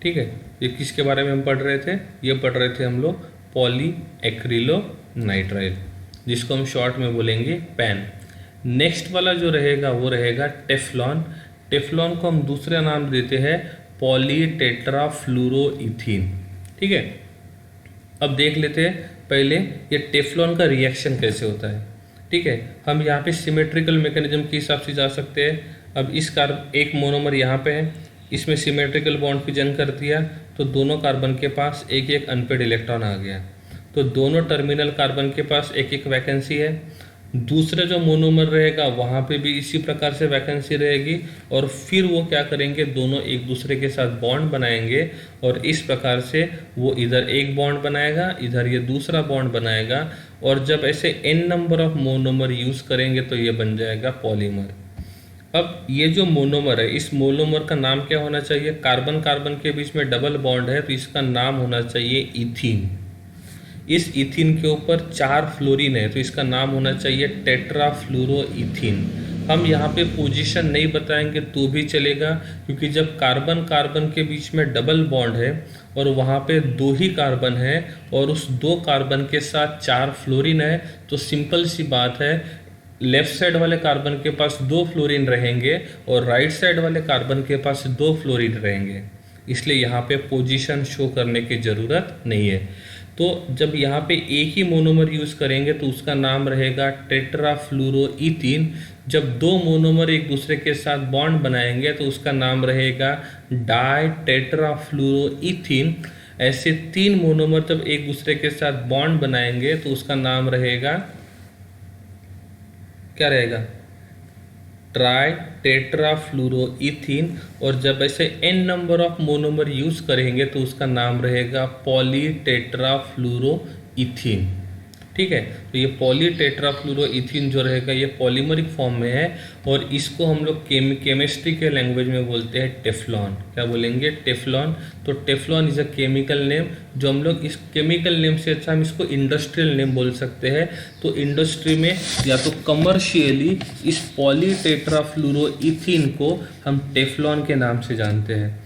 Speaker 1: ठीक है, ये किसके बारे में हम पढ़ रहे थे, ये पढ़ रहे थे हम लोग पॉली एक्रिलोनाइट्राइल, जिसको हम शॉर्ट में बोलेंगे पैन। नेक्स्ट वाला जो रहेगा वो रहेगा टेफ्लॉन। टेफ्लॉन को हम दूसरा नाम देते हैं पॉलीटेट्राफ्लूरोइथीन। ठीक है, अब देख लेते हैं पहले ये टेफ्लॉन का रिएक्शन कैसे होता है। ठीक है, हम यहाँ पे सिमेट्रिकल मैकेनिज्म के हिसाब से जा सकते हैं। अब इस एक मोनोमर यहाँ पे है, इसमें सिमेट्रिकल बॉन्ड फिजन कर दिया, तो दोनों कार्बन के पास एक एक अनपेड इलेक्ट्रॉन आ गया, तो दोनों टर्मिनल कार्बन के पास एक एक वैकेंसी है। दूसरा जो मोनोमर रहेगा वहाँ पे भी इसी प्रकार से वैकेंसी रहेगी, और फिर वो क्या करेंगे, दोनों एक दूसरे के साथ बॉन्ड बनाएंगे, और इस प्रकार से वो इधर एक बॉन्ड बनाएगा, इधर ये दूसरा बॉन्ड बनाएगा, और जब ऐसे n number of monomer use करेंगे तो ये बन जाएगा पॉलीमर। अब ये जो मोनोमर है, इस मोनोमर का नाम क्या होना चाहिए, कार्बन कार्बन के बीच में डबल बॉन्ड है तो इसका नाम होना चाहिए इथीन। इस इथीन के ऊपर 4 फ्लोरीन है तो इसका नाम होना चाहिए टेट्राफ्लूरोइथीन। हम यहाँ पे पोजीशन नहीं बताएंगे तो भी चलेगा, क्योंकि जब कार्बन कार्बन के बीच में डबल बॉन्ड है और वहाँ पे 2 ही कार्बन है और उस 2 कार्बन के साथ 4 फ्लोरीन है, तो सिंपल सी बात है, लेफ्ट साइड वाले कार्बन के पास 2 फ्लोरीन रहेंगे और राइट साइड वाले कार्बन के पास 2 फ्लोरीन रहेंगे, इसलिए यहाँ पे पोजीशन शो करने की ज़रूरत नहीं है। तो जब यहाँ पे एक ही मोनोमर यूज़ करेंगे तो उसका नाम रहेगा टेट्राफ्लूरोइथीन। जब 2 मोनोमर एक दूसरे के साथ बॉन्ड बनाएंगे तो उसका नाम रहेगा डाई टेट्राफ्लूरोइथीन। ऐसे 3 मोनोमर जब एक दूसरे के साथ बॉन्ड बनाएंगे तो उसका नाम रहेगा, क्या रहेगा, ट्राई टेट्राफ्लूरोइथीन। और जब ऐसे n number of monomer use करेंगे तो उसका नाम रहेगा पॉली टेट्राफ्लूरोइथीन। ठीक है, तो ये पॉली टेट्राफ्लूरोइथीन जो रहेगा ये पॉलीमरिक फॉर्म में है, और इसको हम लोग केमिस्ट्री के लैंग्वेज में बोलते हैं टेफ्लॉन। क्या बोलेंगे, टेफ्लॉन। तो Teflon is a chemical name, जो हम लोग इस केमिकल नेम से अच्छा हम इसको इंडस्ट्रियल नेम बोल सकते हैं। तो इंडस्ट्री में या तो कमर्शियली इस पॉली टेट्राफ्लूरोइथीन को हम टेफ्लॉन के नाम से जानते हैं।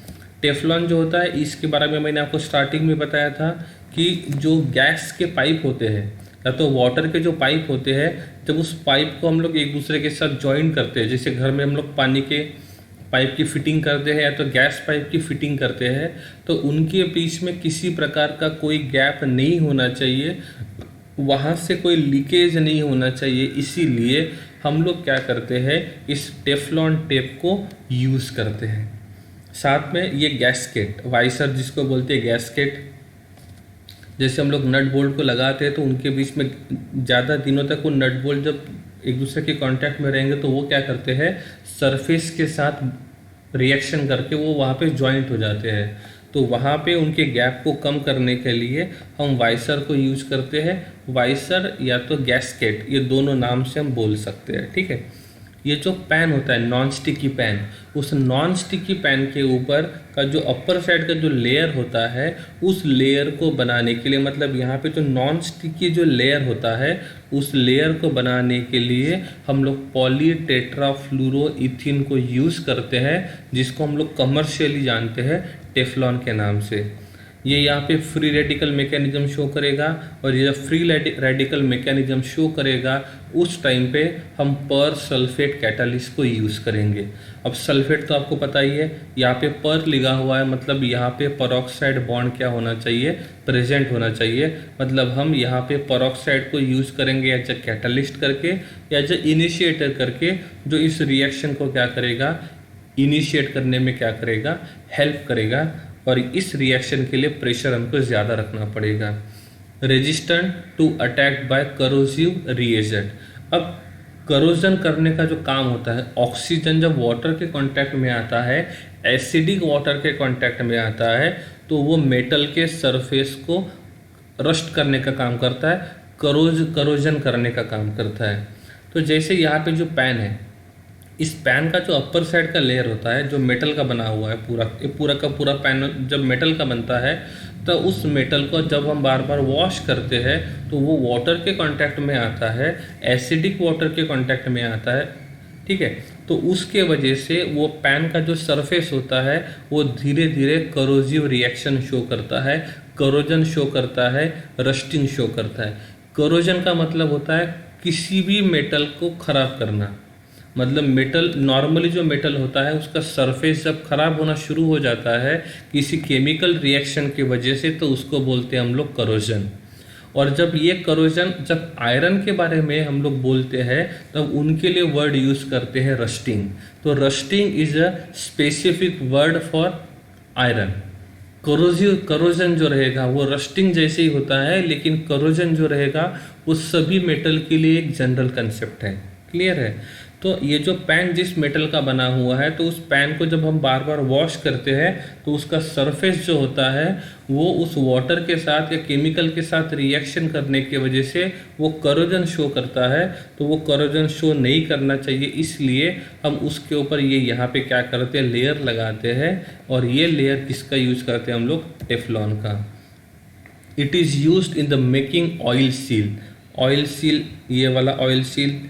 Speaker 1: टेफ्लॉन जो होता है इसके बारे में मैंने आपको स्टार्टिंग में बताया था कि जो गैस के पाइप होते हैं, या तो वाटर के जो पाइप होते हैं, जब उस पाइप को हम लोग एक दूसरे के साथ ज्वाइन करते हैं, जैसे घर में हम लोग पानी के पाइप की फिटिंग करते हैं या तो गैस पाइप की फिटिंग करते हैं, तो उनके बीच में किसी प्रकार का कोई गैप नहीं होना चाहिए, वहाँ से कोई लीकेज नहीं होना चाहिए। इसीलिए हम लोग क्या करते हैं, इस टेफ्लॉन टेप को यूज़ करते हैं। साथ में ये गैस्केट, वाइसर जिसको बोलते हैं गैस्केट, जैसे हम लोग नट बोल्ट को लगाते हैं तो उनके बीच में ज़्यादा दिनों तक वो नट बोल्ट जब एक दूसरे के कांटेक्ट में रहेंगे तो वो क्या करते हैं, सरफेस के साथ रिएक्शन करके वो वहाँ पे जॉइंट हो जाते हैं। तो वहाँ पे उनके गैप को कम करने के लिए हम वाइसर को यूज करते हैं। वाइसर या तो गैस्केट, ये दोनों नाम से हम बोल सकते हैं, ठीक है। ये जो पैन होता है नॉन स्टिकी पैन, उस नॉन स्टिकी पैन के ऊपर का जो अपर साइड का जो लेयर होता है, उस लेयर को बनाने के लिए, मतलब यहाँ पे जो नॉन स्टिकी जो लेयर होता है, उस लेयर को बनाने के लिए हम लोग पॉलीटेट्राफ्लूरोइथीन को यूज़ करते हैं, जिसको हम लोग कमर्शियली जानते हैं टेफ्लॉन के नाम से। ये यहाँ पे फ्री रेडिकल मैकेनिज्म शो करेगा, और ये जब फ्री रेडिकल मैकेनिज्म शो करेगा उस टाइम पे हम पर सल्फेट कैटालिस्ट को यूज़ करेंगे। अब सल्फेट तो आपको पता ही है, यहाँ पे पर लिखा हुआ है, मतलब यहाँ पे परऑक्साइड बॉन्ड क्या होना चाहिए, प्रेजेंट होना चाहिए। मतलब हम यहाँ पे परऑक्साइड को यूज़ करेंगे एज अ कैटालिस्ट करके या एज अ इनिशिएटर करके, जो इस रिएक्शन को क्या करेगा, इनिशिएट करने में क्या करेगा, हेल्प करेगा। और इस रिएक्शन के लिए प्रेशर हमको ज़्यादा रखना पड़ेगा। Resistant to attack by corrosive reagent. अब करोजन करने का जो काम होता है, ऑक्सीजन जब वाटर के कांटेक्ट में आता है, एसिडिक वाटर के कांटेक्ट में आता है, तो वो मेटल के सरफेस को रस्ट करने का काम करता है, करोजन करने का काम करता है। तो जैसे यहाँ पे जो पैन है, इस पैन का जो अपर साइड का लेयर होता है, जो मेटल का बना हुआ है, पूरा का पूरा पैन जब मेटल का बनता है, तो उस मेटल को जब हम बार बार वॉश करते हैं तो वो वाटर के कांटेक्ट में आता है, एसिडिक वाटर के कांटेक्ट में आता है, ठीक है। तो उसके वजह से वो पैन का जो सरफेस होता है वो धीरे धीरे करोजिव रिएक्शन शो करता है, करोजन शो करता है, रस्टिंग शो करता है। करोजन का मतलब होता है किसी भी मेटल को खराब करना। मतलब मेटल, नॉर्मली जो मेटल होता है उसका सरफेस जब खराब होना शुरू हो जाता है किसी केमिकल रिएक्शन की वजह से, तो उसको बोलते हैं हम लोग करोजन। और जब ये करोजन, जब आयरन के बारे में हम लोग बोलते हैं तब उनके लिए वर्ड यूज़ करते हैं रस्टिंग। तो rusting is a specific word for iron. Corrosion जो रहेगा वो रस्टिंग जैसे ही होता है, लेकिन करोजन जो रहेगा वो सभी मेटल के लिए एक जनरल कंसेप्ट है। क्लियर है। तो ये जो पैन जिस मेटल का बना हुआ है, तो उस पैन को जब हम बार बार वॉश करते हैं तो उसका सरफेस जो होता है वो उस वाटर के साथ या केमिकल के साथ रिएक्शन करने की वजह से वो करोजन शो करता है। तो वो करोजन शो नहीं करना चाहिए, इसलिए हम उसके ऊपर ये यहाँ पे क्या करते हैं, लेयर लगाते हैं। और ये लेयर किसका यूज करते हैं हम लोग, टेफ्लॉन का। It is used in the making oil seal. Oil seal, ये वाला ऑयल सील,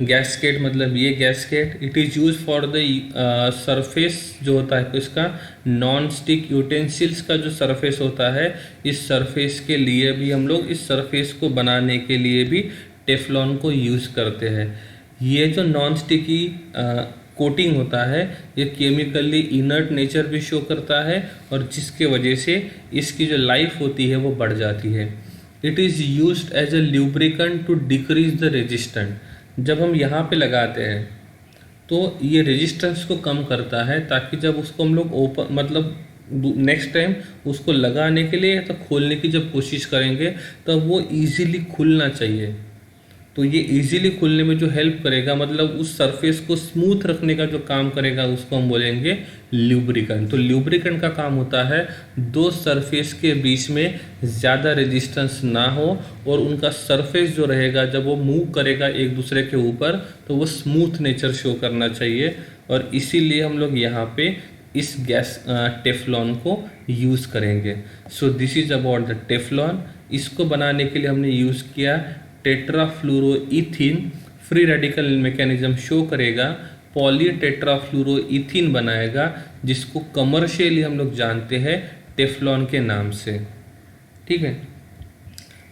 Speaker 1: गैसकेट मतलब ये gasket. It is use for the surface जो होता है इसका, नॉन स्टिक यूटेंसिल्स का जो सरफेस होता है, इस सरफेस के लिए भी हम लोग, इस सरफेस को बनाने के लिए भी टेफ्लॉन को यूज़ करते हैं। ये जो नॉन स्टिकी कोटिंग होता है ये केमिकली इनर्ट नेचर भी शो करता है, और जिसके वजह से इसकी जो लाइफ होती है वो बढ़ जाती है। It is used as a lubricant to decrease the resistant. जब हम यहाँ पे लगाते हैं तो ये रेजिस्टेंस को कम करता है, ताकि जब उसको हम लोग ओपन, मतलब नेक्स्ट टाइम उसको लगाने के लिए तो खोलने की जब कोशिश करेंगे तो वो इजीली खुलना चाहिए। तो ये इजीली खुलने में जो हेल्प करेगा, मतलब उस सरफेस को स्मूथ रखने का जो काम करेगा, उसको हम बोलेंगे ल्यूब्रिकेंट। तो ल्यूब्रिकेंट का काम होता है दो सरफेस के बीच में ज़्यादा रेजिस्टेंस ना हो, और उनका सरफेस जो रहेगा जब वो मूव करेगा एक दूसरे के ऊपर तो वो स्मूथ नेचर शो करना चाहिए। और इसीलिए हम लोग यहाँ पे इस टेफ्लॉन को यूज़ करेंगे। So this is about the Teflon. इसको बनाने के लिए हमने यूज़ किया टेट्राफ्लूरोइथीन। फ्री रेडिकल मैकेनिज्म शो करेगा, पॉलीटेट्राफ्लूरोइथीन बनाएगा, जिसको कमर्शियली हम लोग जानते हैं टेफ्लॉन के नाम से। ठीक है।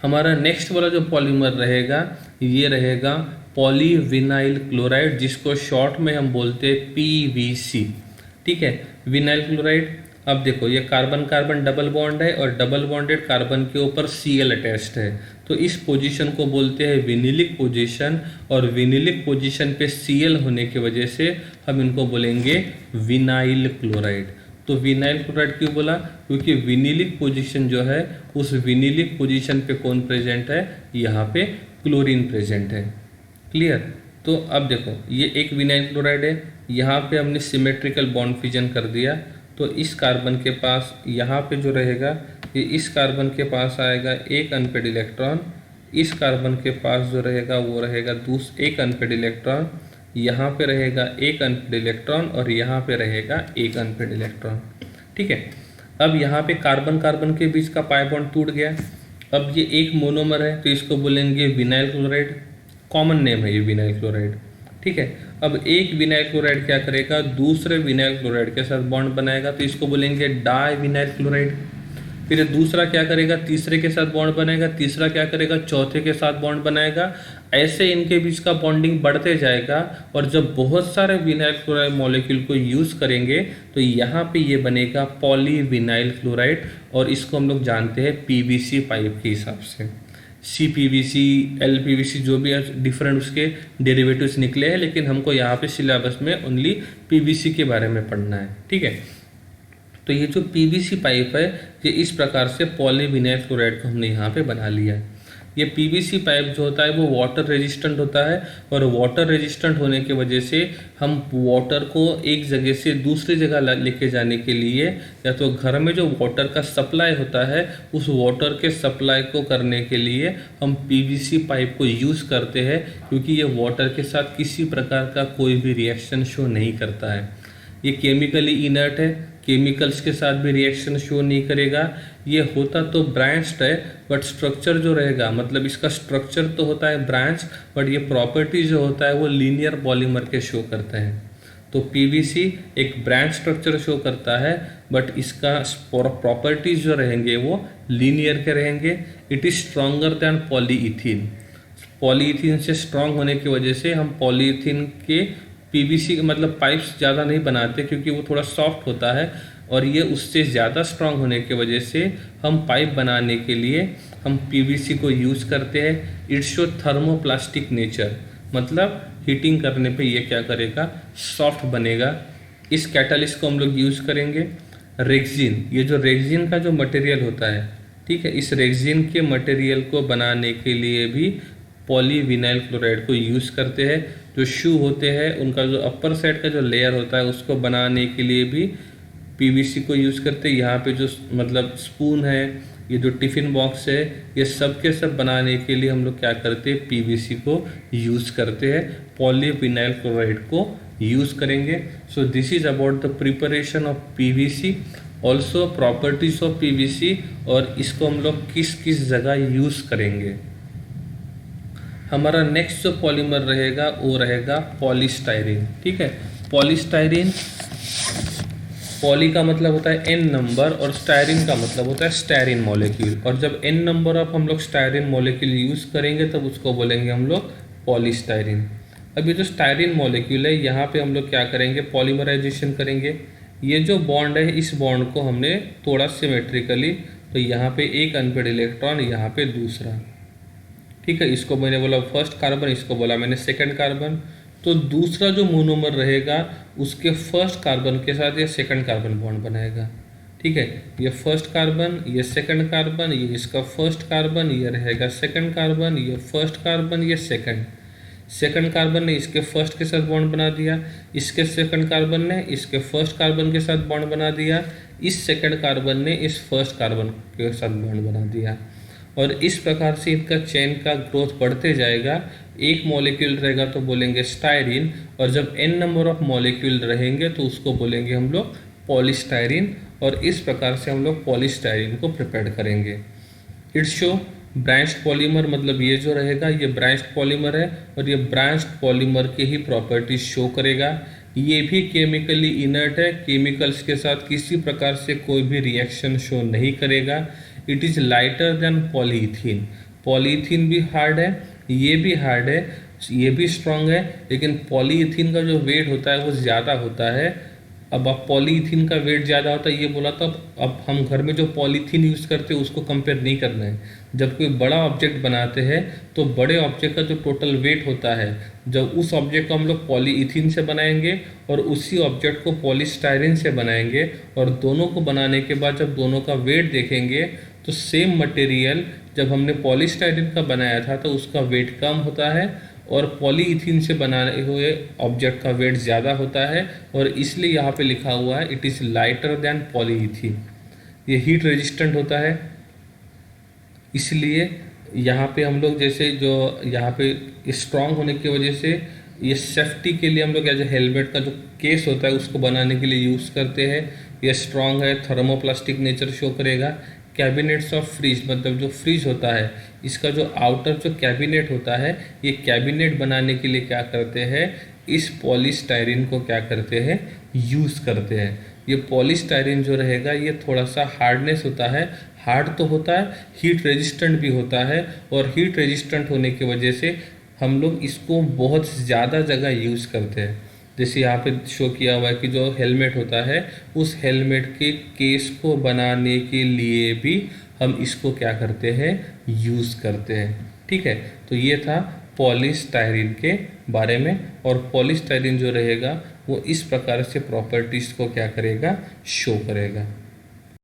Speaker 1: हमारा नेक्स्ट वाला जो पॉलीमर रहेगा ये रहेगा पॉलीविनाइल क्लोराइड, जिसको शॉर्ट में हम बोलते हैं पीवीसी। ठीक है, विनाइल क्लोराइड। अब देखो ये कार्बन कार्बन डबल बॉन्ड है और डबल बॉन्डेड कार्बन के ऊपर Cl अटैच्ड है, तो इस पोजीशन को बोलते हैं विनिलिक पोजीशन, और विनिलिक पोजीशन पे Cl होने की वजह से हम इनको बोलेंगे विनाइल क्लोराइड। तो विनाइल क्लोराइड क्यों बोला? क्योंकि विनिलिक पोजीशन जो है उस विनिलिक पोजीशन पे कौन प्रेजेंट है? यहाँ पे क्लोरीन प्रेजेंट है। क्लियर? तो अब देखो ये एक विनाइल क्लोराइड है, यहाँ पे हमने सिमेट्रिकल बॉन्ड फिजन कर दिया, तो इस कार्बन के पास यहाँ पे जो रहेगा ये इस कार्बन के पास आएगा एक अनपेड इलेक्ट्रॉन, इस कार्बन के पास जो रहेगा वो रहेगा एक अनपेड इलेक्ट्रॉन, यहाँ पे रहेगा एक अनपेड इलेक्ट्रॉन और यहाँ पे रहेगा एक अनपेड इलेक्ट्रॉन। ठीक है, अब यहाँ पे कार्बन कार्बन के बीच का पाई बॉन्ड टूट गया। अब ये एक मोनोमर है तो इसको बोलेंगे विनाइल क्लोराइड, कॉमन नेम है ये विनाइल क्लोराइड। ठीक है, अब एक विनाइल क्लोराइड क्या करेगा? दूसरे विनाइल क्लोराइड के साथ बॉन्ड बनाएगा, तो इसको बोलेंगे डाई विनाइल क्लोराइड। फिर दूसरा क्या करेगा? तीसरे के साथ बॉन्ड बनाएगा, तीसरा क्या करेगा? चौथे के साथ बॉन्ड बनाएगा। ऐसे इनके बीच का बॉन्डिंग बढ़ते जाएगा, और जब बहुत सारे विनाइल क्लोराइड मॉलिक्यूल को यूज करेंगे तो यहाँ पे ये बनेगा पॉलीविनाइल क्लोराइड, और इसको हम लोग जानते हैं पीवीसी पाइप के हिसाब से। CPVC, LPVC जो भी डिफरेंट उसके डेरिवेटिव्स निकले हैं, लेकिन हमको यहाँ पे सिलेबस में ओनली PVC के बारे में पढ़ना है। ठीक है, तो ये जो PVC पाइप है ये इस प्रकार से पॉलीविनाइल क्लोराइड को हमने यहाँ पे बना लिया है। ये PVC पाइप जो होता है वो वाटर रेजिस्टेंट होता है, और वाटर रेजिस्टेंट होने की वजह से हम वाटर को एक जगह से दूसरी जगह लेके जाने के लिए, या तो घर में जो वाटर का सप्लाई होता है उस वाटर के सप्लाई को करने के लिए हम PVC पाइप को यूज़ करते हैं, क्योंकि ये वाटर के साथ किसी प्रकार का कोई भी रिएक्शन शो नहीं करता है। ये केमिकली इनर्ट है, केमिकल्स के साथ भी रिएक्शन शो नहीं करेगा। ये होता तो ब्रांच्ड है, बट स्ट्रक्चर जो रहेगा, मतलब इसका स्ट्रक्चर तो होता है ब्रांच, बट ये प्रॉपर्टी जो होता है वो लीनियर पॉलीमर के शो करते हैं। तो PVC एक ब्रांच स्ट्रक्चर शो करता है, बट इसका प्रॉपर्टीज जो रहेंगे वो लीनियर के रहेंगे। It is stronger than polyethene. Polyethene से स्ट्रांग होने की वजह से हम पॉलीइथीन के PVC मतलब पाइप्स ज़्यादा नहीं बनाते, क्योंकि वो थोड़ा सॉफ्ट होता है, और ये उससे ज़्यादा स्ट्रांग होने की वजह से हम पाइप बनाने के लिए हम PVC को यूज़ करते हैं। इट्स शो थर्मोप्लास्टिक नेचर, मतलब हीटिंग करने पे ये क्या करेगा? सॉफ्ट बनेगा। इस कैटलिस्ट को हम लोग यूज़ करेंगे। रेक्सिन, ये जो रेक्सिन का जो मटेरियल होता है, ठीक है, इस रेक्सिन के मटेरियल को बनाने के लिए भी पॉलीविनाइल क्लोराइड को यूज़ करते हैं। जो शू होते हैं उनका जो अपर साइड का जो लेयर होता है उसको बनाने के लिए भी PVC को यूज़ करते हैं। यहाँ पे जो मतलब स्पून है, ये जो टिफ़िन बॉक्स है, ये सब के सब बनाने के लिए हम लोग क्या करते हैं? PVC को यूज़ करते हैं, पॉलीविनाइल क्लोराइड को यूज़ करेंगे। So this is about the preparation of PVC, also properties of PVC, और इसको हम लोग किस किस जगह यूज़ करेंगे। हमारा नेक्स्ट जो पॉलीमर रहेगा वो रहेगा पॉलीस्टाइरीन। ठीक है, पॉलीस्टाइरीन, पॉली का मतलब होता है n नंबर और स्टायरीन का मतलब होता है स्टायरीन मॉलिक्यूल, और जब n नंबर ऑफ हम लोग स्टायरीन मॉलिक्यूल यूज़ करेंगे तब उसको बोलेंगे हम लोग पॉलीस्टाइरीन। अब ये जो स्टायरीन मॉलिक्यूल है यहाँ पे हम लोग क्या करेंगे? पॉलीमराइजेशन करेंगे। ये जो बॉन्ड है इस बॉन्ड को हमने थोड़ा सिमेट्रिकली, तो यहाँ पे एक अनपेड इलेक्ट्रॉन, यहाँ पे दूसरा। ठीक है, इसको मैंने बोला फर्स्ट कार्बन, इसको बोला मैंने सेकंड कार्बन। तो दूसरा जो मोनोमर रहेगा उसके फर्स्ट कार्बन के साथ ये सेकंड कार्बन बॉन्ड बनाएगा। ठीक है, ये फर्स्ट कार्बन, ये सेकंड कार्बन, ये इसका फर्स्ट कार्बन, ये रहेगा सेकंड कार्बन, ये फर्स्ट कार्बन, ये सेकंड कार्बन ने इसके फर्स्ट के साथ बॉन्ड बना दिया, इसके सेकंड कार्बन ने इसके फर्स्ट कार्बन के साथ बॉन्ड बना दिया, इस सेकंड कार्बन ने इस फर्स्ट कार्बन के साथ बॉन्ड बना दिया, और इस प्रकार से इनका चेन का ग्रोथ बढ़ते जाएगा। एक मॉलिक्यूल रहेगा तो बोलेंगे स्टायरीन, और जब n नंबर ऑफ मॉलिक्यूल रहेंगे तो उसको बोलेंगे हम लोग पॉलीस्टायरीन, और इस प्रकार से हम लोग पॉलीस्टायरीन को प्रिपेयर करेंगे। इट्स शो ब्रांच्ड पॉलीमर, मतलब ये जो रहेगा ये ब्रांच्ड पॉलीमर है, और ये ब्रांच्ड पॉलीमर के ही प्रॉपर्टीज शो करेगा। ये भी केमिकली इनर्ट है, केमिकल्स के साथ किसी प्रकार से कोई भी रिएक्शन शो नहीं करेगा। It is lighter than polyethene, polythene भी हार्ड है, ये भी हार्ड है, ये भी स्ट्रांग है, लेकिन पॉलीथीन का जो वेट होता है वो ज़्यादा होता है। अब आप पॉलीथीन का वेट ज़्यादा होता है ये बोला, तो अब हम घर में जो पॉलीथीन यूज़ करते हैं उसको कंपेयर नहीं करना है। जब कोई बड़ा ऑब्जेक्ट बनाते हैं तो बड़े ऑब्जेक्ट का जो टोटल वेट होता है, जब उस ऑब्जेक्ट को हम लोग पॉलीइथीन से बनाएंगे और उसी ऑब्जेक्ट को पॉलीस्टायरीन से बनाएंगे, और दोनों को बनाने के बाद जब दोनों का वेट देखेंगे तो सेम मटेरियल जब हमने पॉलीस्टायरीन का बनाया था तो उसका वेट कम होता है, और पॉलीइथीन से बनाए हुए ऑब्जेक्ट का वेट ज़्यादा होता है, और इसलिए यहाँ पे लिखा हुआ है it is lighter than polyethene. ये हीट रेजिस्टेंट होता है, इसलिए यहाँ पे हम लोग जैसे जो यहाँ पे स्ट्रांग होने की वजह से ये सेफ्टी के लिए हम लोग एज हेलमेट का जो केस होता है उसको बनाने के लिए यूज़ करते हैं। ये स्ट्रांग है, थर्मोप्लास्टिक नेचर शो करेगा। कैबिनेट्स ऑफ फ्रिज, मतलब जो फ्रिज होता है इसका जो आउटर जो कैबिनेट होता है, ये कैबिनेट बनाने के लिए क्या करते हैं, इस पॉलीस्टायरीन को क्या करते हैं, यूज़ करते हैं। ये पॉलीस्टायरीन जो रहेगा ये थोड़ा सा हार्डनेस होता है, हार्ड तो होता है, हीट रेजिस्टेंट भी होता है, और हीट रेजिस्टेंट होने की वजह से हम लोग इसको बहुत ज़्यादा जगह यूज़ करते हैं। जैसे यहाँ पे शो किया हुआ है कि जो हेलमेट होता है उस हेलमेट के केस को बनाने के लिए भी हम इसको क्या करते हैं, यूज़ करते हैं। ठीक है, तो ये था पॉलीस्टायरीन के बारे में। और पॉलीस्टायरीन जो रहेगा वो इस प्रकार से प्रॉपर्टीज़ को क्या करेगा, शो करेगा।